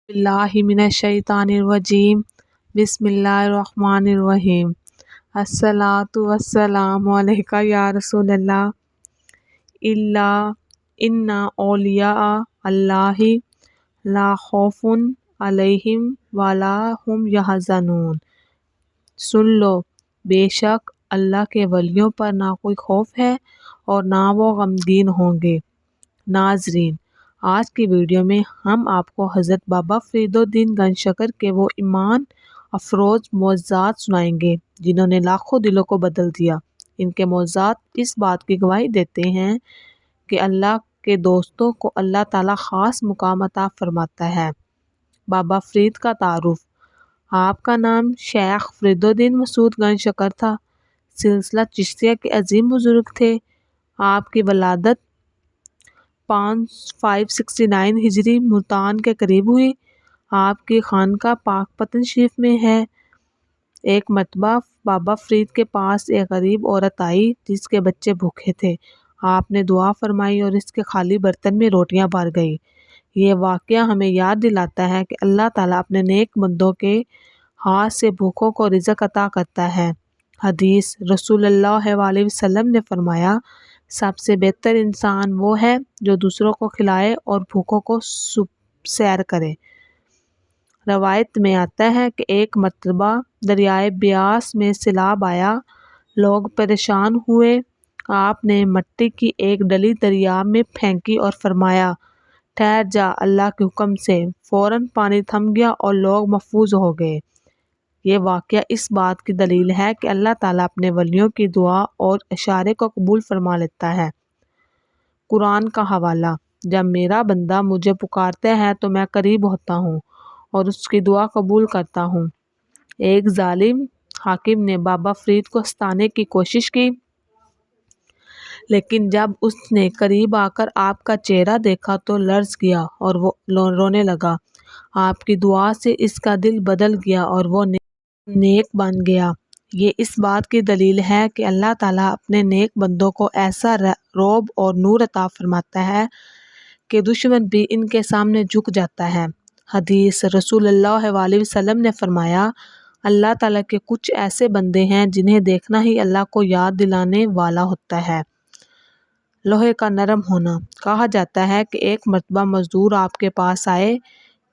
बिल्लाहि मिनश्शैतानिर्रजीम बिस्मिल्लाहिर्रहमानिर्रहीम। अस्सलातु वस्सलामु अलैका या रसूलल्लाह। इल्ला इन्ना औलिया अल्लाहि ला खौफुन अलैहिम वला हुम यहज़नून। सुन लो, बेशक अल्लाह के वलियों पर ना कोई खौफ है और ना वो गमगीन होंगे। नाजरीन, आज की वीडियो में हम आपको हज़रत बाबा फरीदुद्दीन गंजशकर के वो ईमान अफरोज मौज़ात सुनाएंगे जिन्होंने लाखों दिलों को बदल दिया। इनके मौज़ात इस बात की गवाही देते हैं कि अल्लाह के दोस्तों को अल्लाह ताला ख़ास मुकाम अता फरमाता है। बाबा फरीद का तारुफ। आपका नाम शेख फरीदुद्दीन मसूद गंजशकर था। सिलसिला चिश्तिया के अजीम बुजुर्ग थे। आपकी वलादत 569 हिजरी मुल्तान के करीब हुई। आपकी खानका पाकपतन शरीफ में है। एक मरतबा बाबा फरीद के पास एक गरीब औरत आई जिसके बच्चे भूखे थे। आपने दुआ फरमाई और इसके खाली बर्तन में रोटियां भर गई। ये वाक़या हमें याद दिलाता है कि अल्लाह ताला अपने नेक बंदों के हाथ से भूखों को रिज़्क अता करता है। हदीस रसूलुल्लाह अलैहि वसल्लम ने फरमाया, सबसे बेहतर इंसान वो है जो दूसरों को खिलाए और भूखों को सैर करे। रवायत में आता है कि एक मरतबा दरियाए ब्यास में सैलाब आया। लोग परेशान हुए। आपने मिट्टी की एक डली दरिया में फेंकी और फरमाया, ठहर जा, अल्लाह के हुक्म से। फौरन पानी थम गया और लोग महफूज हो गए। ये वाक़या इस बात की दलील है कि अल्लाह ताला अपने वलियों की दुआ और इशारे को कबूल फरमा लेता है। कुरान का हवाला। जब मेरा बंदा मुझे पुकारता है तो मैं करीब होता हूँ और उसकी दुआ कबूल करता हूँ। एक जालिम हाकिम ने बाबा फरीद को सताने की कोशिश की, लेकिन जब उसने करीब आकर आपका चेहरा देखा तो लर्ज़ गया और वो रोने लगा। आपकी दुआ से इसका दिल बदल गया और वो नेक बन गया। ये इस बात की दलील है कि अल्लाह ताला अपने नेक बंदों को ऐसा रौब और नूर अता फरमाता है कि दुश्मन भी इनके सामने झुक जाता है। हदीस रसूलुल्लाह अलैहि वसल्लम ने फरमाया, अल्लाह ताला के कुछ ऐसे बंदे हैं जिन्हें देखना ही अल्लाह को याद दिलाने वाला होता है। लोहे का नरम होना। कहा जाता है कि एक मरतबा मजदूर आपके पास आए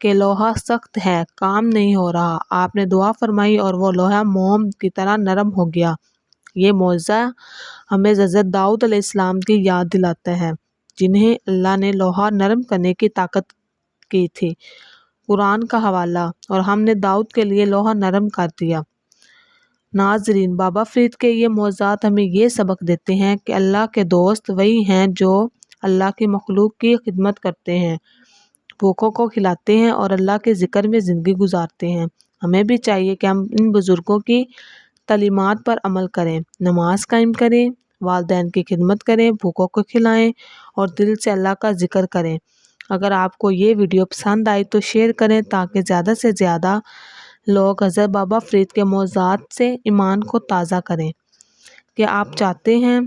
कि लोहा सख्त है, काम नहीं हो रहा। आपने दुआ फरमाई और वो लोहा मोम की तरह नरम हो गया। ये मौज़ा हमें हज़रत दाऊद अलैहिस्सलाम की याद दिलाता है, जिन्हें अल्लाह ने लोहा नरम करने की ताकत की थी। कुरान का हवाला। और हमने दाऊद के लिए लोहा नरम कर दिया। नाजरीन, बाबा फरीद के ये मौज़ात हमें ये सबक देते हैं कि अल्लाह के दोस्त वही हैं जो अल्लाह की मखलूक की खिदमत करते हैं, भूखों को खिलाते हैं और अल्लाह के ज़िक्र में ज़िंदगी गुजारते हैं। हमें भी चाहिए कि हम इन बुज़ुर्गों की तालीमात पर अमल करें, नमाज कायम करें, वालिदैन की खिदमत करें, भूखों को खिलाएं और दिल से अल्लाह का ज़िक्र करें। अगर आपको ये वीडियो पसंद आई तो शेयर करें ताकि ज़्यादा से ज़्यादा लोग हज़रत बाबा फरीद के मौज़ात से ईमान को ताज़ा करें। कि आप चाहते हैं।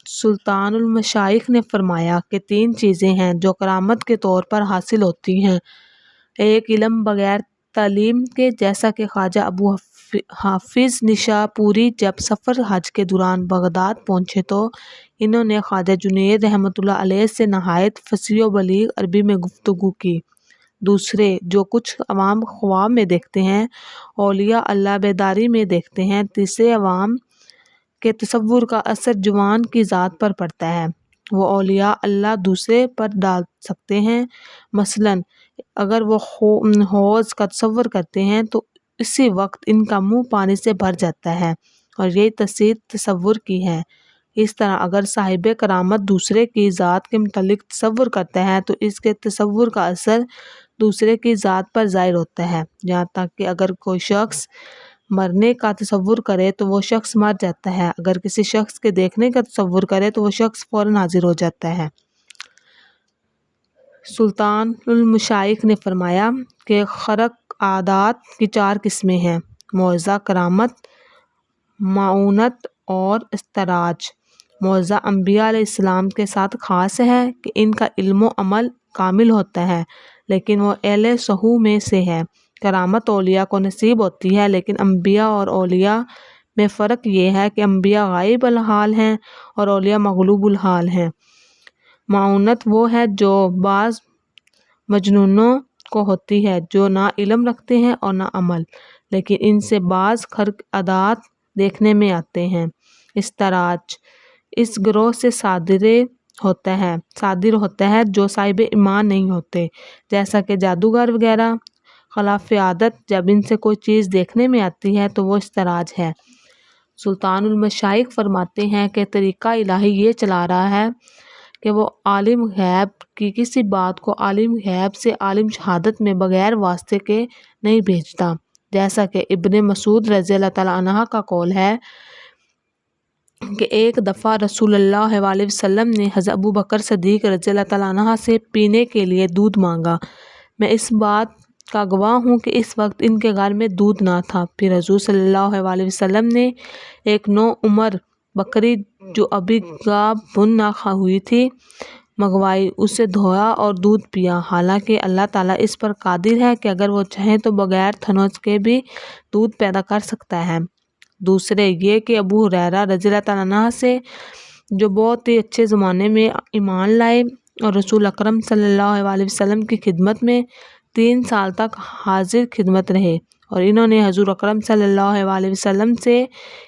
सुल्तानुल मशाइख ने फरमाया कि 3 चीज़ें हैं जो करामत के तौर पर हासिल होती हैं। एक, इल्म बगैर तालीम के, जैसा कि ख्वाजा अबू हाफिज़ निशापुरी जब सफ़र हज के दौरान बगदाद पहुँचे तो इन्होंने ख्वाजा जुनैद रहमतुल्लाह अलैह से नहायत फसीह व बलीग अरबी में गुफ्तगू की। दूसरे, जो कुछ अवाम ख्वाब में देखते हैं, औलिया अल्लाह बेदारी में देखते हैं। तीसरे, अवाम के तसव्वुर का असर जुबान की ज़ात पर पड़ता है। वो औलिया अल्लाह दूसरे पर डाल सकते हैं। मसलन अगर वो हौज़ का तसव्वुर करते हैं तो इसी वक्त इनका मुंह पानी से भर जाता है और यही तस्वीर तसव्वुर की है। इस तरह अगर साहिब करामत दूसरे की ज़ात के मुतल्लिक तसव्वुर करता है तो इसके तसव्वुर का असर दूसरे की ज़ात पर ज़ाहिर होता है। यहाँ तक कि अगर कोई शख्स मरने का तसव्वुर करे तो वो शख्स मर जाता है। अगर किसी शख्स के देखने का तसव्वुर करे तो वो शख्स फ़ौरन हाजिर हो जाता है। सुल्तानुल मशाइख ने फरमाया कि खरक आदात की 4 किस्में हैं, मौज़ा, करामत, माऊनत और इस्तराज। मौज़ा अंबिया अलैहिस्सलाम के साथ ख़ास है कि इनका इल्म व अमल कामिल होता है, لیکن وہ اہل صحو میں سے ہے۔ کرامت اولیاء کو نصیب ہوتی ہے، لیکن انبیاء اور اولیاء میں فرق یہ ہے کہ انبیاء غائب الحال ہیں اور اولیاء مغلوب الحال ہیں۔ معونت وہ ہے جو بعض مجنونوں کو ہوتی ہے جو نہ علم رکھتے ہیں اور نہ عمل، لیکن ان سے بعض خرق عادات دیکھنے میں آتے ہیں۔ استراج اس گروہ سے صادر ہوتا ہے جو صاحب ایمان نہیں ہوتے، جیسا کہ جادوگر وغیرہ۔ خلاف عادت جب ان سے کوئی چیز دیکھنے میں آتی ہے تو وہ استراج ہے۔ سلطان المشائخ فرماتے ہیں کہ طریقہ الہی یہ چلا رہا ہے کہ وہ عالم غیب کی کسی بات کو عالم غیب سے عالم شہادت میں بغیر واسطے کے نہیں بھیجتا، جیسا کہ ابن مسعود رضی اللہ تعالیٰ عنہ کا قول ہے کہ ایک دفعہ رسول اللہ علیہ وسلم نے حضرت ابو بکر صدیق رضی اللہ تعالیٰ عنہ سے پینے کے لیے دودھ مانگا۔ میں اس بات کا گواہ ہوں کہ اس وقت ان کے گھر میں دودھ نہ تھا۔ پھر حضور صلی اللہ علیہ وسلم نے ایک نو عمر بکری جو ابھی گابن نہ ہوئی تھی منگوائی، اسے دھویا اور دودھ پیا، حالانکہ اللہ تعالیٰ اس پر قادر ہے کہ اگر وہ چاہے تو بغیر تھنوں کے بھی دودھ پیدا کر سکتا ہے۔ دوسرے یہ کہ ابو ہریرہ رضی اللہ تعالیٰ عنہ سے جو بہت ہی اچھے زمانے میں ایمان لائے اور رسول اکرم صلی اللہ علیہ وسلم کی خدمت میں 3 سال تک حاضر خدمت رہے، اور انہوں نے حضور اکرم صلی اللہ علیہ وسلم سے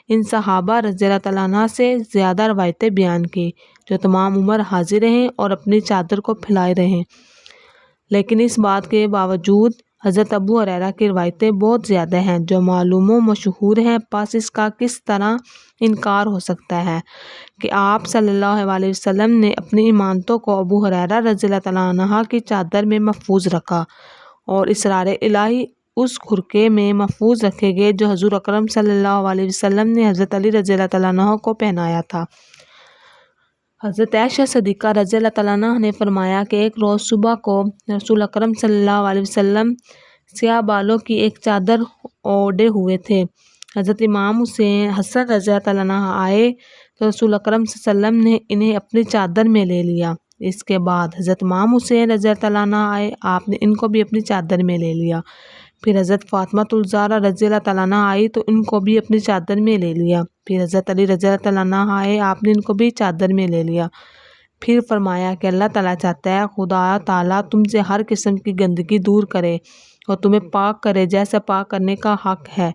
ان صحابہ رضی اللہ تعالیٰ عنہ سے زیادہ روایتیں بیان کی جو تمام عمر حاضر رہیں اور اپنی چادر کو پھیلائے رہیں، لیکن اس بات کے باوجود حضرت ابو ہریرہ کی روایتیں بہت زیادہ ہیں جو معلوم و مشہور ہیں، پس اس کا کس طرح انکار ہو سکتا ہے کہ آپ صلی اللہ علیہ وسلم نے اپنی امانتوں کو ابو ہریرہ رضی اللہ تعالیٰ عنہ کی چادر میں محفوظ رکھا اور اسرار الہی اس خرقے میں محفوظ رکھے گئے جو حضور اکرم صلی اللہ علیہ وسلم نے حضرت علی رضی اللہ تعالیٰ عنہ کو پہنایا تھا۔ حضرت عائشہ صدیقہ رضی اللہ تعالیٰ عنہ نے فرمایا کہ ایک روز صبح کو رسول اکرم صلی اللہ علیہ وسلم سیاہ بالوں کی ایک چادر اوڑھے ہوئے تھے۔ حضرت امام حسن رضی اللہ تعالیٰ عنہ آئے تو رسول اکرم صلی اللہ علیہ وسلم نے انہیں اپنی چادر میں لے لیا۔ اس کے بعد حضرت امام حسین رضی اللہ تعالیٰ عنہ آئے، آپ نے ان کو بھی اپنی چادر میں لے لیا۔ پھر حضرت فاطمہ الزہرا رضی اللہ تعالیٰ عنہ آئی تو ان کو بھی اپنی چادر میں لے لیا۔ پھر حضرت علی رضی اللہ تعالیٰ عنہ آئے، آپ نے ان کو بھی چادر میں لے لیا۔ پھر فرمایا کہ اللہ تعالیٰ چاہتا ہے خدا تعالیٰ تم سے ہر قسم کی گندگی دور کرے اور تمہیں پاک کرے جیسا پاک کرنے کا حق ہے۔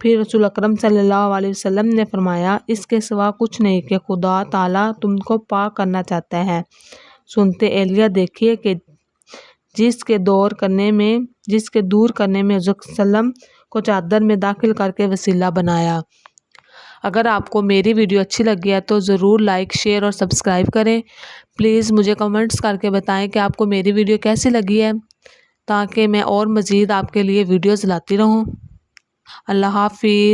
پھر رسول اکرم صلی اللہ علیہ وسلم نے فرمایا اس کے سوا کچھ نہیں کہ خدا تعالیٰ تم کو پاک کرنا چاہتا ہے۔ سنت اہلیہ دیکھیے کہ جس کے دور کرنے میں حضرت صلی اللہ علیہ وسلم کو چادر میں داخل کر کے وسیلہ بنایا۔ اگر آپ کو میری ویڈیو اچھی لگی ہے تو ضرور لائک، شیئر اور سبسکرائب کریں۔ پلیز مجھے کمنٹس کر کے بتائیں کہ آپ کو میری ویڈیو کیسی لگی ہے تاکہ میں اور مزید آپ کے لیے ویڈیوز لاتی رہوں۔ اللہ حافظ۔